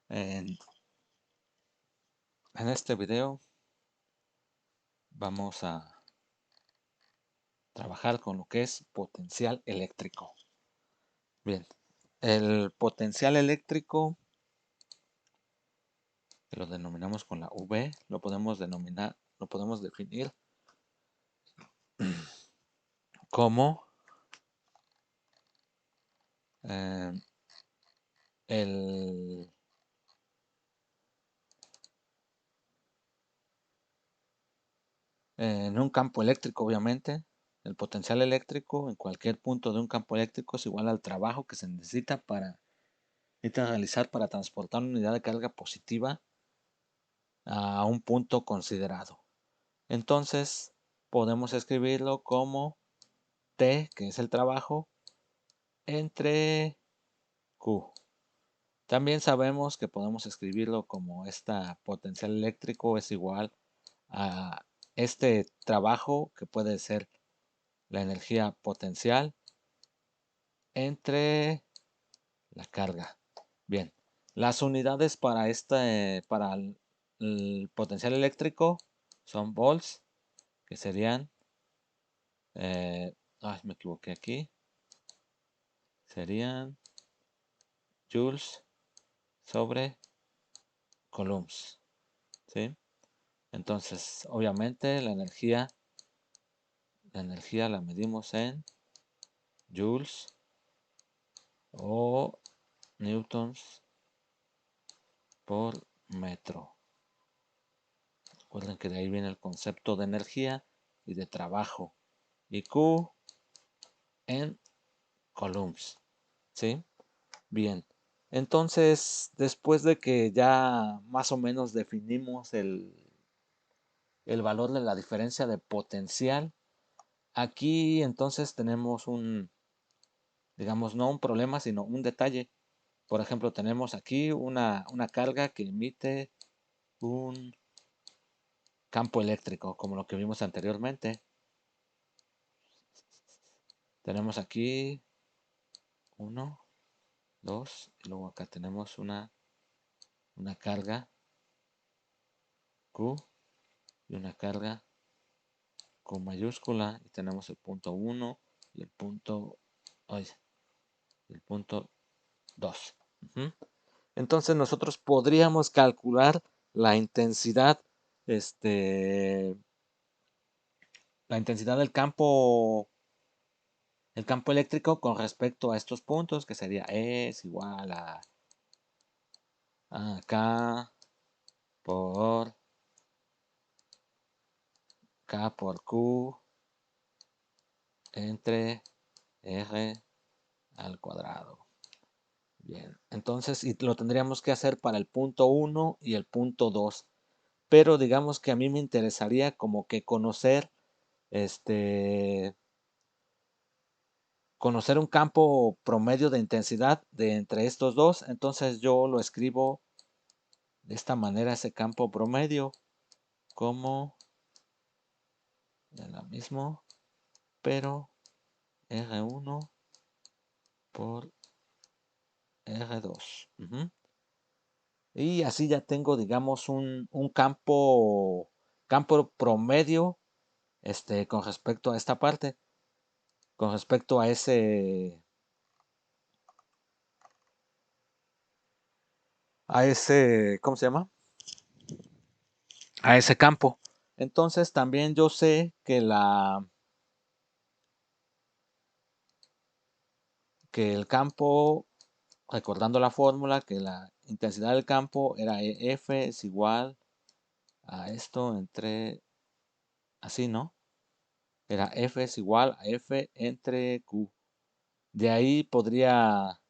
En, en este video vamos a trabajar con lo que es potencial eléctrico. Bien, el potencial eléctrico, que lo denominamos con la V, lo podemos definir como eh, el, en un campo eléctrico, obviamente. El potencial eléctrico en cualquier punto de un campo eléctrico es igual al trabajo que se necesita realizar para transportar una unidad de carga positiva a un punto considerado. Entonces podemos escribirlo como T, que es el trabajo, entre Q. También sabemos que podemos escribirlo como esta potencial eléctrico es igual a este trabajo, que puede ser la energía potencial, entre la carga. Bien, las unidades para el potencial eléctrico son volts, que serían, me equivoqué aquí, serían joules sobre coulombs, ¿sí? Entonces, obviamente la energía la medimos en joules o newtons por metro. Recuerden que de ahí viene el concepto de energía y de trabajo. Y Q en coulombs, ¿sí? Bien, entonces después de que ya más o menos definimos el valor de la diferencia de potencial, aquí entonces tenemos digamos, no un problema, sino un detalle. Por ejemplo, tenemos aquí una carga que emite un campo eléctrico, como lo que vimos anteriormente. Tenemos aquí 1, 2, y luego acá tenemos una carga Q y una carga con mayúscula, y tenemos el punto 1 y el punto 2. Entonces nosotros podríamos calcular la intensidad, este, la intensidad del campo, el campo eléctrico con respecto a estos puntos, que sería E es igual a K por Q entre R al cuadrado. Bien, entonces y lo tendríamos que hacer para el punto 1 y el punto 2. Pero digamos que a mí me interesaría como que conocer un campo promedio de intensidad de entre estos dos. Entonces yo lo escribo de esta manera, ese campo promedio, como de la mismo, pero R1 por R2. Y así ya tengo, digamos, un campo promedio, con respecto a esta parte, con respecto a ese, ¿cómo se llama? A ese campo. Entonces también yo sé que el campo, recordando la fórmula, que la intensidad del campo era F es igual a esto entre, así, ¿no? Era F es igual a F entre Q. De ahí podría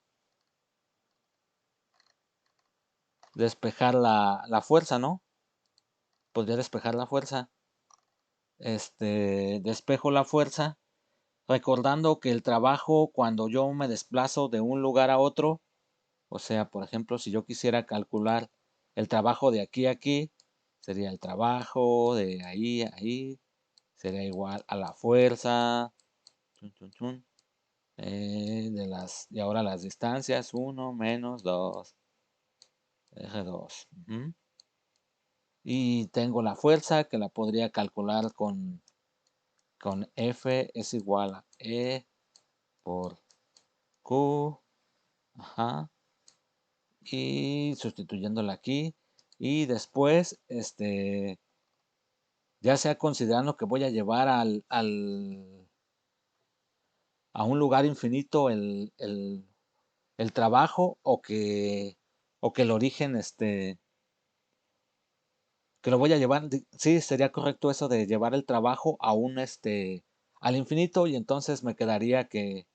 despejar la fuerza, ¿no? Podría despejar la fuerza. Despejo la fuerza, recordando que el trabajo, cuando yo me desplazo de un lugar a otro, o sea, por ejemplo, si yo quisiera calcular el trabajo de aquí a aquí, sería el trabajo de ahí a ahí, sería igual a la fuerza, chun, chun, chun, y ahora las distancias, 1 menos 2, R2. Y tengo la fuerza que la podría calcular con F es igual a E por Q. Ajá. Y sustituyéndola aquí. Y después, ya sea considerando que voy a llevar a un lugar infinito el trabajo o que el origen, que lo voy a llevar, sí, sería correcto eso de llevar el trabajo a al infinito, y entonces me quedaría que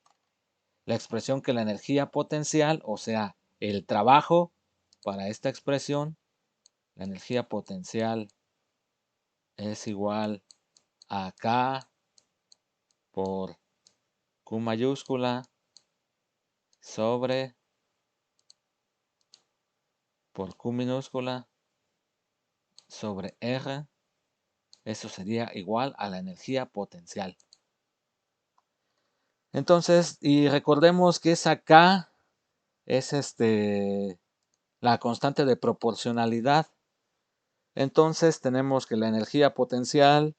la expresión que la energía potencial, o sea, el trabajo para esta expresión, la energía potencial es igual a K por Q mayúscula sobre por Q minúscula sobre R. Eso sería igual a la energía potencial. Entonces, y recordemos que esa K es la constante de proporcionalidad. Entonces tenemos que la energía potencial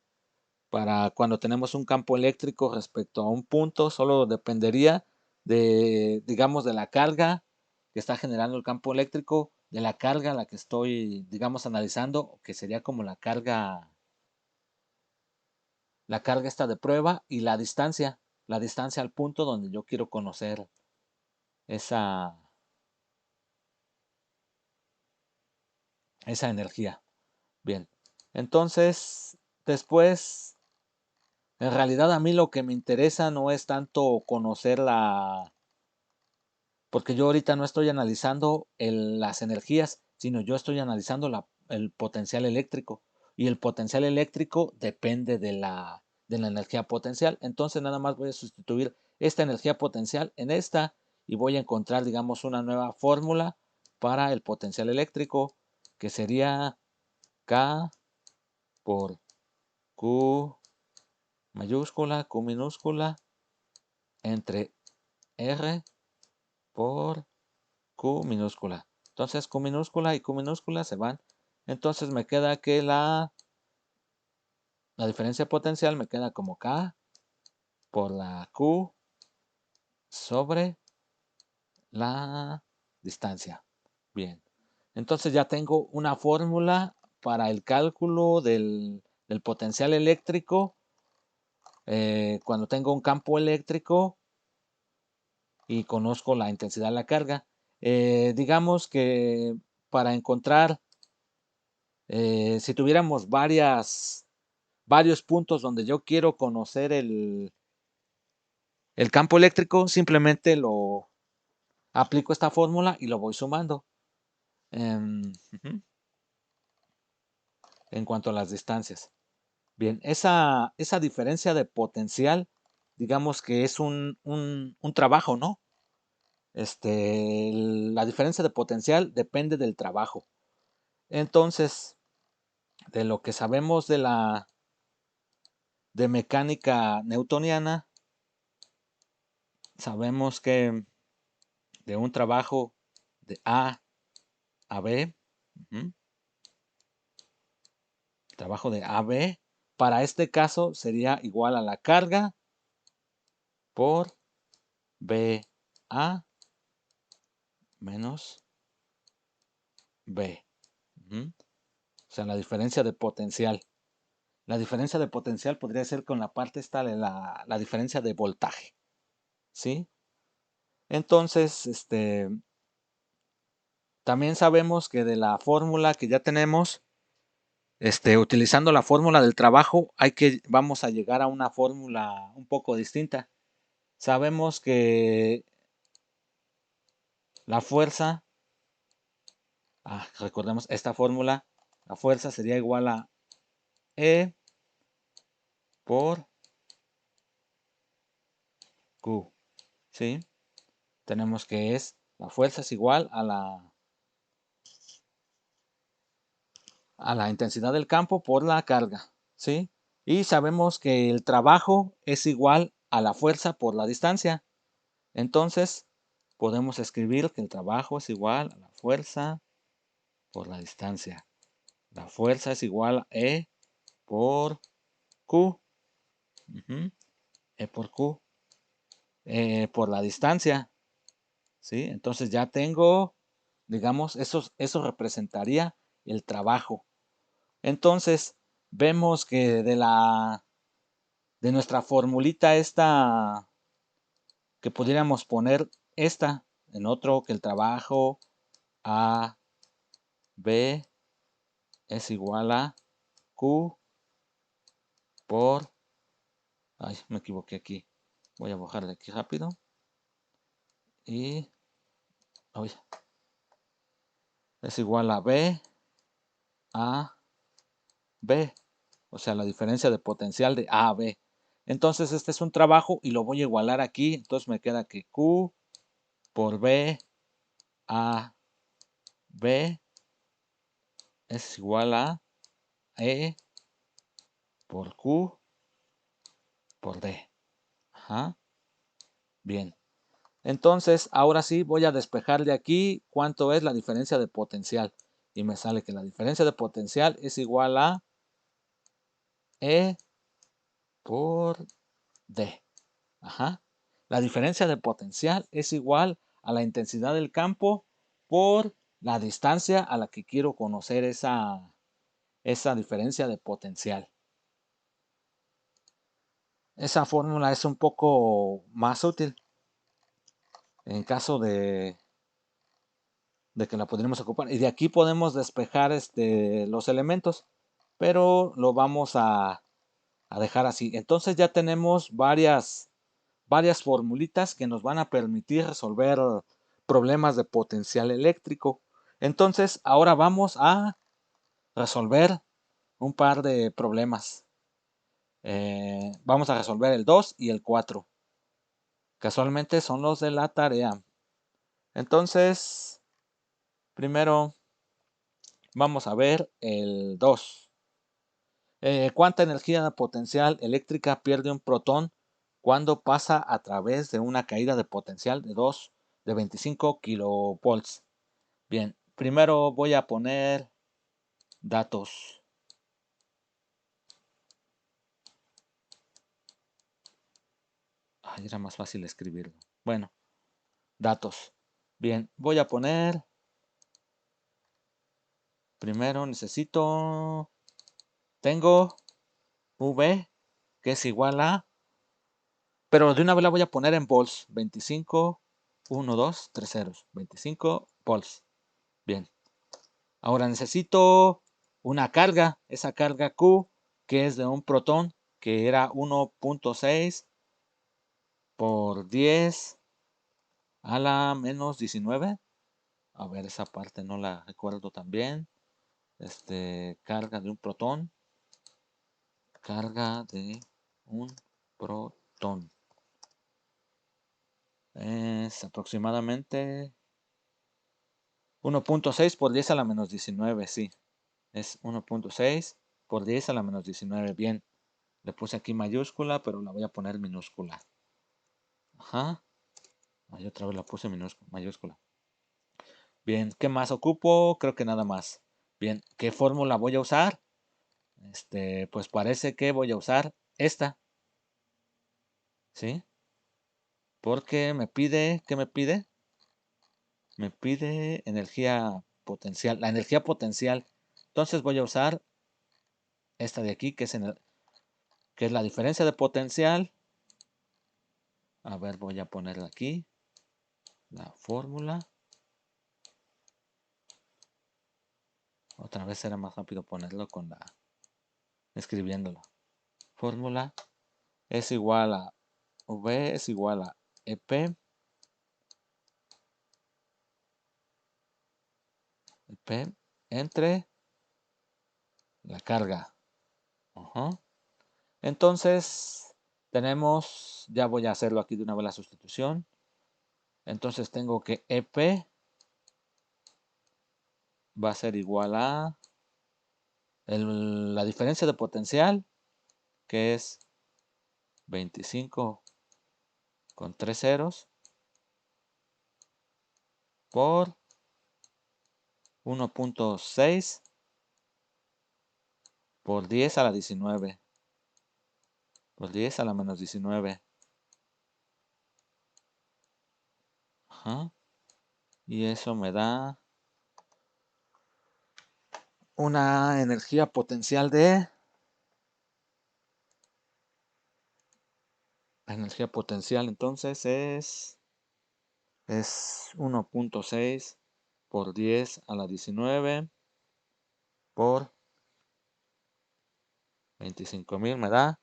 para cuando tenemos un campo eléctrico respecto a un punto solo dependería de, digamos, de la carga que está generando el campo eléctrico, de la carga a la que estoy, digamos, analizando, que sería como la carga esta de prueba, y la distancia al punto donde yo quiero conocer esa, esa energía. Bien, entonces, después, en realidad a mí lo que me interesa no es tanto conocer porque yo ahorita no estoy analizando las energías, sino yo estoy analizando el potencial eléctrico. Y el potencial eléctrico depende de la energía potencial. Entonces nada más voy a sustituir esta energía potencial en esta y voy a encontrar, digamos, una nueva fórmula para el potencial eléctrico, que sería K por Q mayúscula, Q minúscula, entre R por Q minúscula. Entonces Q minúscula y Q minúscula se van. Entonces me queda que la diferencia potencial me queda como K por la Q sobre la distancia. Bien. Entonces ya tengo una fórmula para el cálculo del potencial eléctrico cuando tengo un campo eléctrico y conozco la intensidad de la carga. Digamos que para encontrar, si tuviéramos varios puntos donde yo quiero conocer el campo eléctrico, simplemente lo aplico esta fórmula y lo voy sumando. En cuanto a las distancias. Bien, esa diferencia de potencial, digamos que es un trabajo, ¿no? La diferencia de potencial depende del trabajo. Entonces, de lo que sabemos de mecánica newtoniana, sabemos que de un trabajo de A a B, trabajo de AB, para este caso sería igual a la carga por BA menos B. O sea, la diferencia de potencial. La diferencia de potencial podría ser con la parte esta de la diferencia de voltaje. ¿Sí? Entonces, también sabemos que de la fórmula que ya tenemos, utilizando la fórmula del trabajo, vamos a llegar a una fórmula un poco distinta. Sabemos que la fuerza, recordemos esta fórmula, la fuerza sería igual a E por Q. ¿Sí? Tenemos que la fuerza es igual a la intensidad del campo por la carga, ¿sí? Y sabemos que el trabajo es igual a la fuerza por la distancia. Entonces, podemos escribir que el trabajo es igual a la fuerza por la distancia. La fuerza es igual a E por Q. Ujú. E por Q. Por la distancia. ¿Sí? Entonces ya tengo, digamos, eso representaría el trabajo. Entonces, vemos que de nuestra formulita esta, que pudiéramos poner esta en otro, que el trabajo A, B es igual a Q por, ay, me equivoqué aquí. Voy a bajarle aquí rápido. Y, ay, es igual a B a B. O sea, la diferencia de potencial de A a B. Entonces, este es un trabajo y lo voy a igualar aquí. Entonces, me queda que Q por B a B es igual a E por Q por D. Ajá. Bien. Entonces, ahora sí voy a despejar de aquí cuánto es la diferencia de potencial. Y me sale que la diferencia de potencial es igual a E por D. Ajá. La diferencia de potencial es igual a la intensidad del campo por la distancia a la que quiero conocer esa diferencia de potencial. Esa fórmula es un poco más útil en caso de que la podríamos ocupar. Y de aquí podemos despejar los elementos, pero lo vamos a dejar así. Entonces ya tenemos varias formulitas que nos van a permitir resolver problemas de potencial eléctrico. Entonces ahora vamos a resolver un par de problemas. Vamos a resolver el 2 y el 4. Casualmente son los de la tarea. Entonces, primero vamos a ver el 2. ¿Cuánta energía potencial eléctrica pierde un protón cuando pasa a través de una caída de potencial de 25 kilovolts? Bien, primero voy a poner datos. Ay, era más fácil escribirlo. Bueno, datos. Bien, voy a poner, primero tengo V, que es igual a, pero de una vez la voy a poner en volts. 25, 1, 2, 3 ceros. 25 volts. Bien. Ahora necesito una carga, esa carga Q, que es de un protón, que era 1.6 por 10 a la menos 19. A ver, esa parte no la recuerdo tan bien. Carga de un protón. Carga de un protón. Es aproximadamente 1.6 por 10 a la menos 19, sí. Es 1.6 por 10 a la menos 19. Bien. Le puse aquí mayúscula, pero la voy a poner minúscula. Ajá. Ahí otra vez la puse mayúscula. Bien, ¿qué más ocupo? Creo que nada más. Bien, ¿qué fórmula voy a usar? Pues parece que voy a usar esta. ¿Sí? Porque me pide, ¿qué me pide? Me pide energía potencial, la energía potencial. Entonces voy a usar esta de aquí, que es la diferencia de potencial. A ver, voy a ponerla aquí. La fórmula. Otra vez será más rápido ponerlo escribiéndolo. Fórmula es igual a V es igual a EP entre la carga. Ajá. Entonces, ya voy a hacerlo aquí de una vez la sustitución. Entonces tengo que EP va a ser igual a la diferencia de potencial, que es 25 con 3 ceros, por 1.6 por 10 a la 19. Por 10 a la menos 19. Ajá. Y eso me da una energía potencial de... La energía potencial entonces es 1.6 por 10 a la 19 por 25.000 me da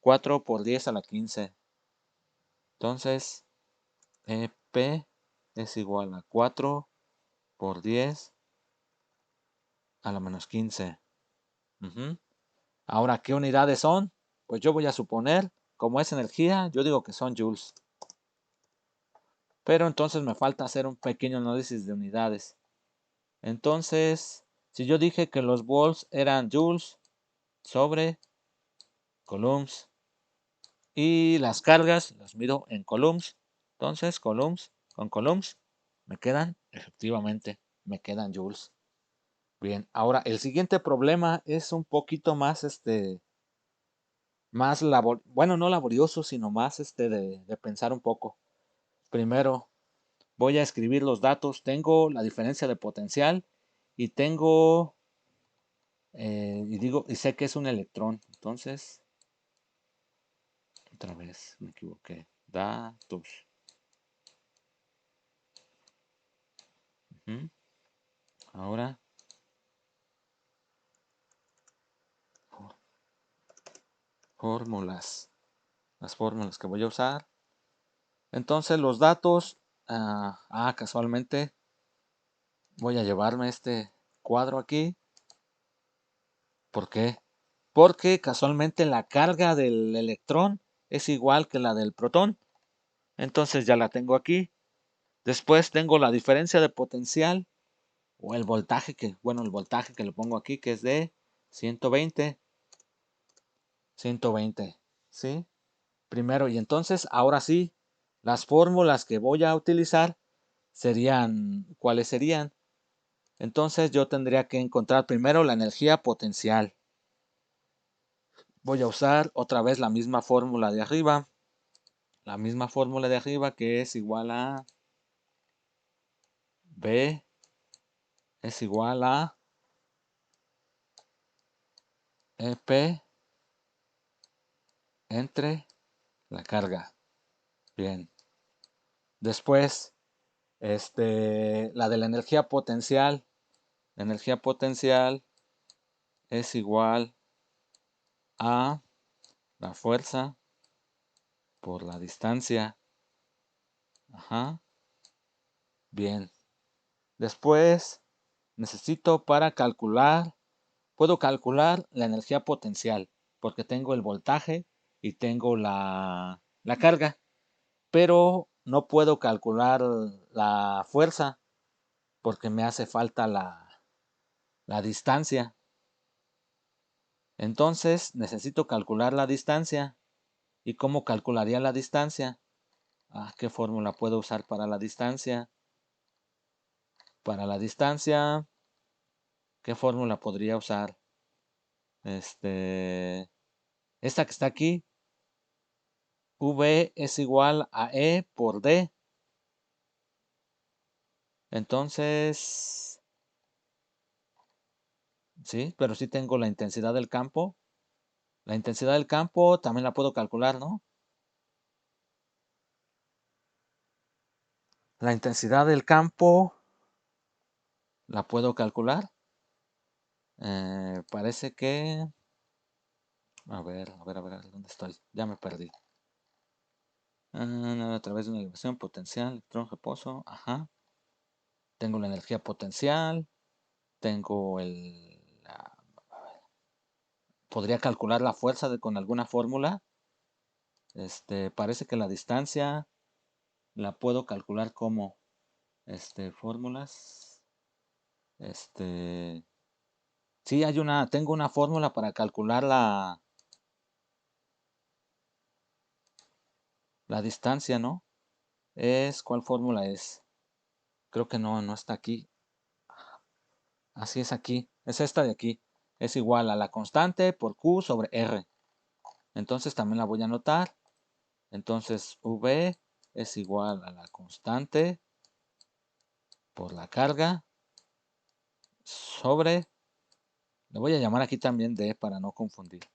4 por 10 a la 15. Entonces, EP es igual a 4 por 10 a la menos 15. Ahora, ¿qué unidades son? Pues yo voy a suponer, como es energía, yo digo que son joules. Pero entonces me falta hacer un pequeño análisis de unidades. Entonces, si yo dije que los volts eran joules sobre coulombs y las cargas las mido en coulombs, entonces coulombs con coulombs efectivamente, me quedan joules. Bien, ahora el siguiente problema es un poquito más más bueno, no laborioso, sino más de pensar un poco. Primero, voy a escribir los datos. Tengo la diferencia de potencial y tengo, y sé que es un electrón. Entonces, otra vez me equivoqué. Datos. Ahora, fórmulas. Las fórmulas que voy a usar. Entonces, los datos, casualmente, voy a llevarme este cuadro aquí. ¿Por qué? Porque casualmente la carga del electrón es igual que la del protón. Entonces ya la tengo aquí. Después tengo la diferencia de potencial o el voltaje el voltaje que le pongo aquí que es de 120. 120, ¿sí? Primero, y entonces ahora sí, las fórmulas que voy a utilizar serían, ¿cuáles serían? Entonces yo tendría que encontrar primero la energía potencial. Voy a usar otra vez la misma fórmula de arriba. La misma fórmula de arriba que es igual a B es igual a EP entre la carga. Bien. Después, la de la energía potencial. La energía potencial es igual a la fuerza por la distancia. Ajá. Bien. Después, necesito para calcular, puedo calcular la energía potencial porque tengo el voltaje y tengo la carga, pero no puedo calcular la fuerza porque me hace falta la distancia. Entonces necesito calcular la distancia. ¿Y cómo calcularía la distancia? ¿Qué fórmula puedo usar para la distancia? Para la distancia, ¿qué fórmula podría usar? Esta que está aquí, V es igual a E por D. Entonces, sí, pero sí tengo la intensidad del campo. La intensidad del campo también la puedo calcular, ¿no? La intensidad del campo la puedo calcular. Parece que... a ver, ¿dónde estoy? Ya me perdí. A través de una elevación potencial, electrón, reposo, ajá. Tengo la energía potencial, tengo podría calcular la fuerza con alguna fórmula. Parece que la distancia la puedo calcular como, fórmulas, sí, tengo una fórmula para calcular la distancia, ¿no? ¿Cuál fórmula es? Creo que no está aquí. Así es aquí. Es esta de aquí. Es igual a la constante por Q sobre R. Entonces también la voy a anotar. Entonces V es igual a la constante por la carga sobre, le voy a llamar aquí también D para no confundir.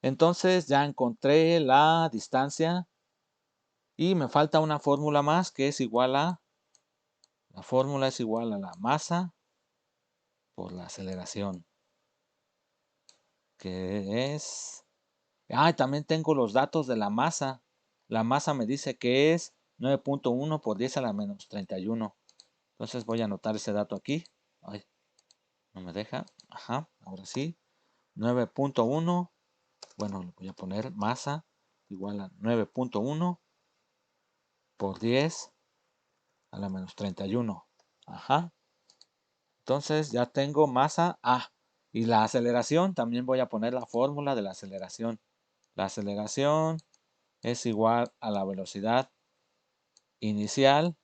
Entonces ya encontré la distancia y me falta una fórmula más que es igual a, la fórmula es igual a la masa por la aceleración, que es, también tengo los datos de la masa. La masa me dice que es 9.1 por 10 a la menos 31. Entonces voy a anotar ese dato aquí. Ay, no me deja. Ajá, ahora sí. 9.1. Bueno, le voy a poner masa igual a 9.1 por 10 a la menos 31. Ajá. Entonces ya tengo masa A. Y la aceleración, también voy a poner la fórmula de la aceleración. La aceleración es igual a la velocidad inicial,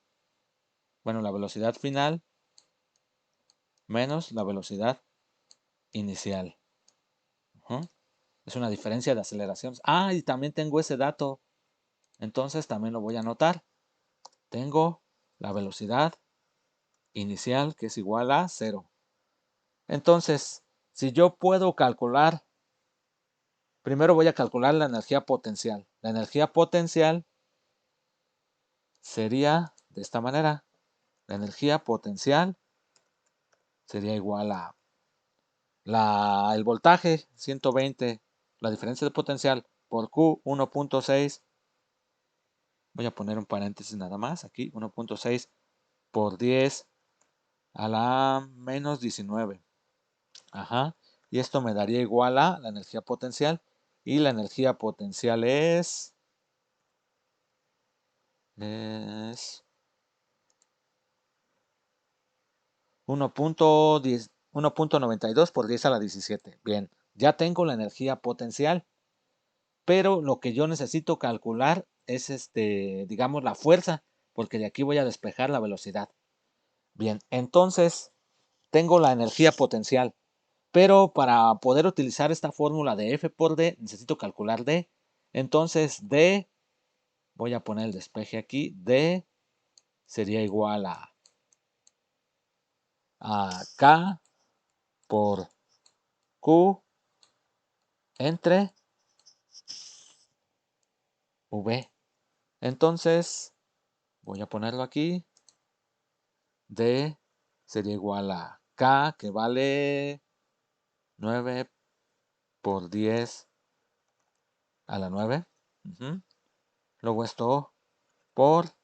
bueno, la velocidad final menos la velocidad inicial. Es una diferencia de aceleración. Y también tengo ese dato. Entonces también lo voy a anotar. Tengo la velocidad inicial que es igual a 0. Entonces, si yo puedo calcular, primero voy a calcular la energía potencial. La energía potencial sería de esta manera. La energía potencial sería igual a el voltaje 120, la diferencia de potencial por Q 1.6. Voy a poner un paréntesis nada más aquí, 1.6 por 10 a la menos 19. Ajá. Y esto me daría igual a la energía potencial. Y la energía potencial es 1.92 por 10 a la 17. Bien, ya tengo la energía potencial. Pero lo que yo necesito calcular es digamos, la fuerza, porque de aquí voy a despejar la velocidad. Bien, entonces tengo la energía potencial, pero para poder utilizar esta fórmula de F por D necesito calcular D. Entonces D, voy a poner el despeje aquí, D sería igual a K por Q entre V. Entonces voy a ponerlo aquí. D sería igual a K, que vale 9 por 10 a la 9. Luego esto por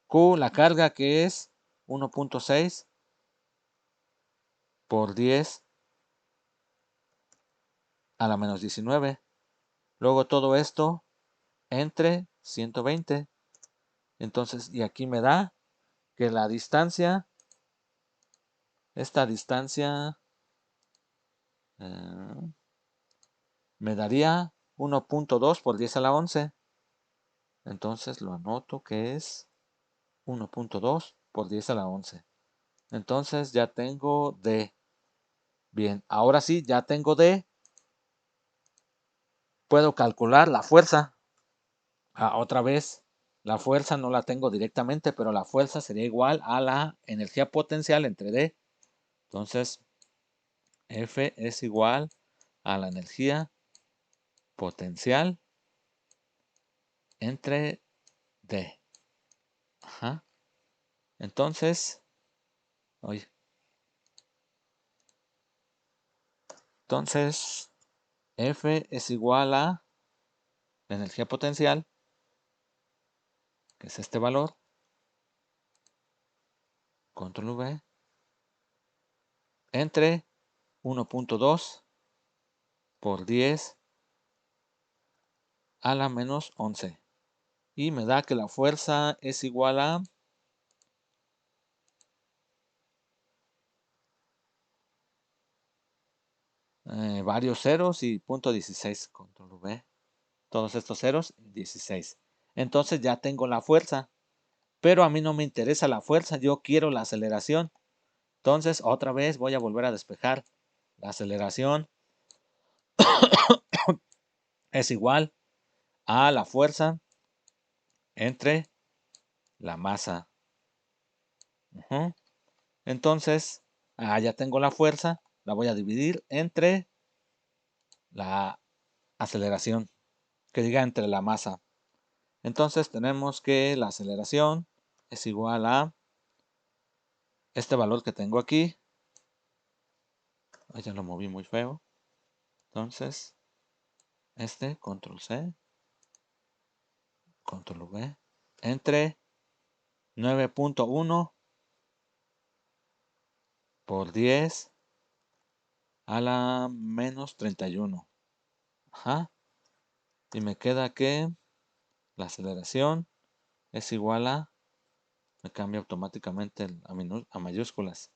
Q, la carga que es 1.6 por 10 a la menos 19. Luego todo esto entre 120. Entonces, y aquí me da que la distancia, esta distancia me daría 1.2 por 10 a la 11. Entonces lo anoto que es 1.2 por 10 a la 11. Entonces ya tengo D. Bien, ahora sí, ya tengo D. Puedo calcular la fuerza. Otra vez, la fuerza no la tengo directamente, pero la fuerza sería igual a la energía potencial entre D. Entonces, F es igual a la energía potencial entre D. Ajá. Entonces, oye, entonces F es igual a la energía potencial, que es este valor, control V, entre 1.2 por 10 a la menos 11. Y me da que la fuerza es igual a varios ceros y punto 16. Control V. Todos estos ceros, 16. Entonces ya tengo la fuerza. Pero a mí no me interesa la fuerza, yo quiero la aceleración. Entonces, otra vez voy a volver a despejar. La aceleración es igual a la fuerza entre la masa. Entonces, ya tengo la fuerza. La voy a dividir entre la aceleración, que diga entre la masa. Entonces tenemos que la aceleración es igual a este valor que tengo aquí. Ya lo moví muy feo. Entonces, control C, control V, entre 9.1 por 10 a la menos 31. Y me queda que la aceleración es igual a, me cambia automáticamente a mayúsculas,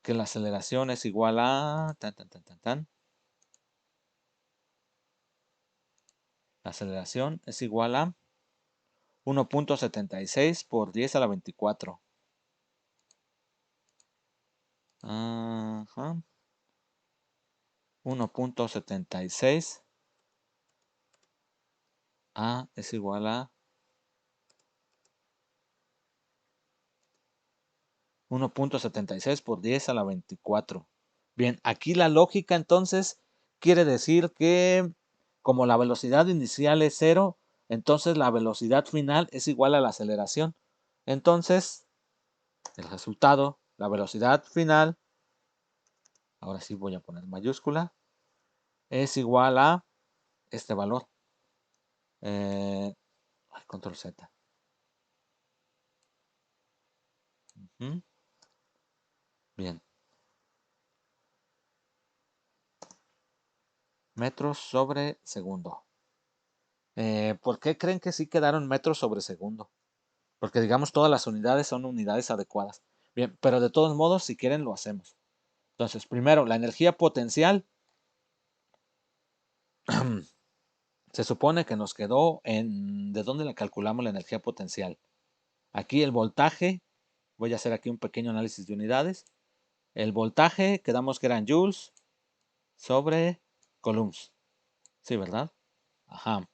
que la aceleración es igual a, la aceleración es igual a 1.76 por 10 a la 24. 1.76 es igual a 1.76 por 10 a la 24. Bien, aquí la lógica entonces quiere decir que como la velocidad inicial es 0, entonces la velocidad final es igual a la aceleración. Entonces, el resultado, la velocidad final, ahora sí voy a poner mayúscula, es igual a este valor. Control Z. Bien. Metros sobre segundo. ¿Por qué creen que sí quedaron metros sobre segundo? Porque digamos todas las unidades son unidades adecuadas. Bien, pero de todos modos, si quieren, lo hacemos. Entonces, primero, la energía potencial se supone que nos quedó en... ¿De dónde la calculamos la energía potencial? Aquí el voltaje, voy a hacer aquí un pequeño análisis de unidades. El voltaje, quedamos que eran joules sobre coulombs. Sí, ¿verdad? Ajá.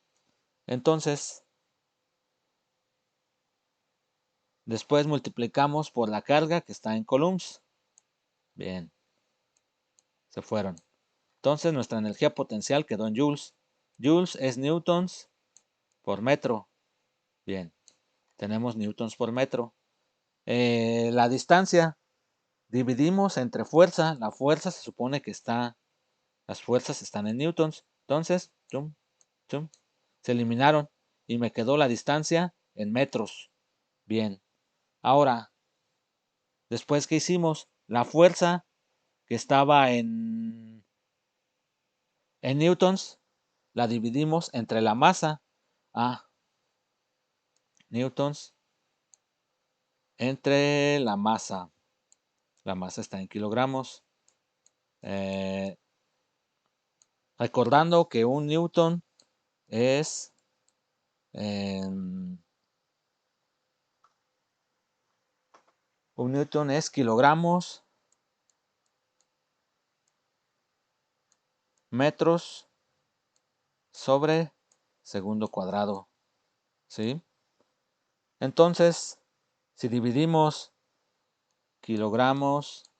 Entonces, después multiplicamos por la carga que está en coulombs. Bien. Se fueron. Entonces nuestra energía potencial quedó en joules. Joules es newtons por metro. Bien. Tenemos newtons por metro. La distancia. Dividimos entre fuerza. La fuerza se supone que está... Las fuerzas están en newtons. Entonces, se eliminaron. Y me quedó la distancia en metros. Bien. Ahora, después, ¿qué hicimos? La fuerza que estaba en newtons, la dividimos entre la masa. Newtons entre la masa. La masa está en kilogramos. Recordando que un newton es... un newton es kilogramos, metros sobre segundo cuadrado. ¿Sí? Entonces, si dividimos kilogramos,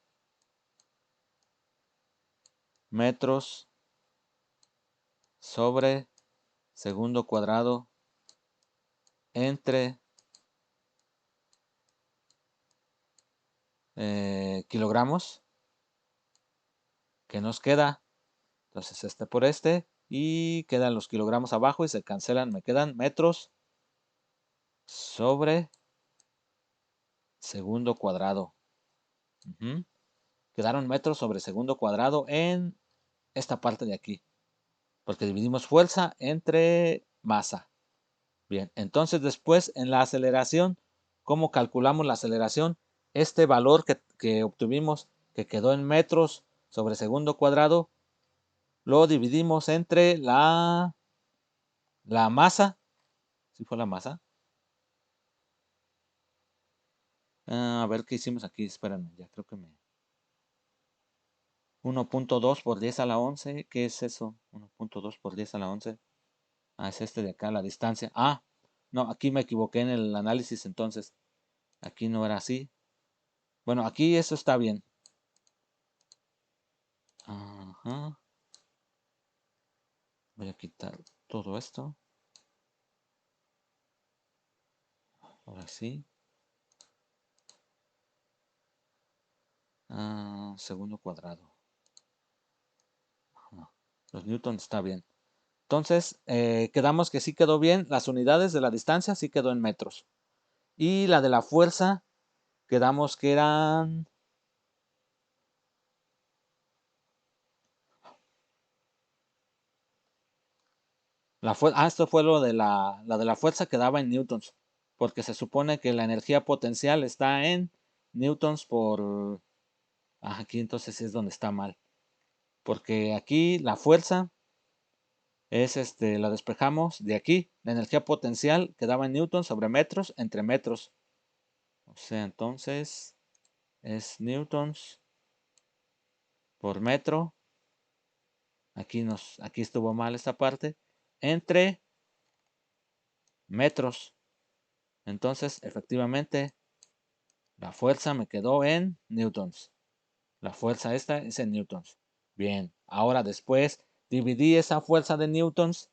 metros sobre segundo cuadrado entre kilogramos, ¿qué nos queda? Entonces este por este y quedan los kilogramos abajo y se cancelan, me quedan metros sobre segundo cuadrado. Quedaron metros sobre segundo cuadrado en esta parte de aquí, porque dividimos fuerza entre masa. Bien, entonces después en la aceleración, ¿cómo calculamos la aceleración? Este valor que obtuvimos, que quedó en metros sobre segundo cuadrado, lo dividimos entre la masa. ¿Sí fue la masa? A ver qué hicimos aquí, espérame, ya creo que 1.2 por 10 a la 11, ¿qué es eso? 1.2 por 10 a la 11. Ah, es este de acá, la distancia. Ah, no, aquí me equivoqué en el análisis entonces. Aquí no era así. Bueno, aquí eso está bien. Ajá. Voy a quitar todo esto. Ahora sí. Segundo cuadrado. Ajá. Los newtons está bien. Entonces, quedamos que sí quedó bien. Las unidades de la distancia sí quedó en metros. Y la de la fuerza, quedamos que eran... esto fue lo de la de la fuerza, quedaba en newtons. Porque se supone que la energía potencial está en newtons por... aquí entonces sí es donde está mal. Porque aquí la fuerza es la despejamos de aquí. La energía potencial quedaba en newtons sobre metros entre metros. O sea, entonces es newtons por metro. Aquí estuvo mal esta parte. Entre metros. Entonces, efectivamente, la fuerza me quedó en newtons. La fuerza esta es en newtons. Bien, ahora después dividí esa fuerza de newtons.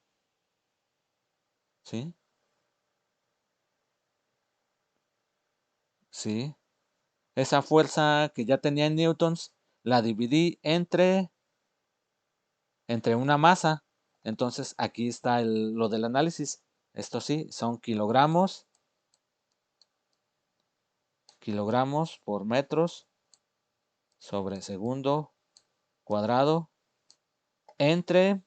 ¿Sí? Sí. Esa fuerza que ya tenía en newtons, la dividí entre una masa. Entonces aquí está lo del análisis. Esto sí, son kilogramos por metros sobre segundo cuadrado entre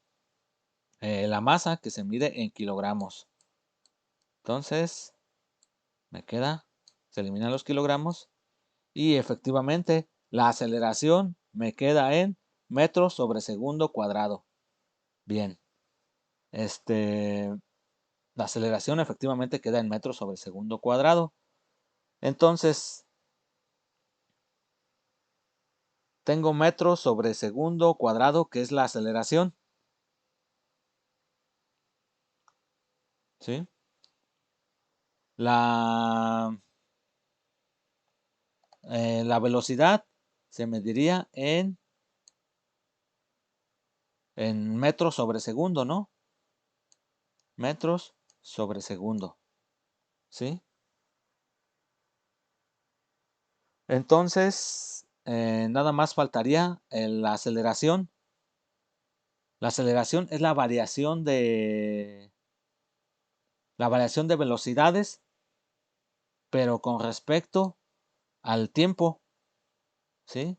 la masa que se mide en kilogramos. Entonces se eliminan los kilogramos y efectivamente la aceleración me queda en metros sobre segundo cuadrado. Bien, la aceleración efectivamente queda en metros sobre segundo cuadrado. Entonces, tengo metros sobre segundo cuadrado, que es la aceleración. ¿Sí? La, la velocidad se mediría en metros sobre segundo, ¿no? Metros sobre segundo. ¿Sí? Entonces, nada más faltaría la aceleración. La aceleración es la variación de velocidades, pero con respecto al tiempo, ¿sí?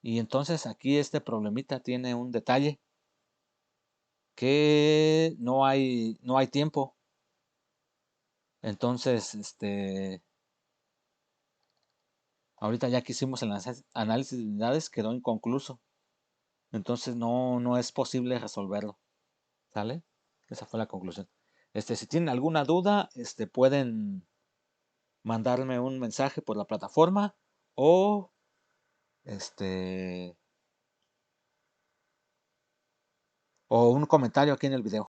Y entonces aquí este problemita tiene un detalle, que no hay tiempo. Entonces, ahorita ya que hicimos el análisis de unidades, quedó inconcluso. Entonces no es posible resolverlo. ¿Sale? Esa fue la conclusión. Si tienen alguna duda, pueden mandarme un mensaje por la plataforma o este o un comentario aquí en el video.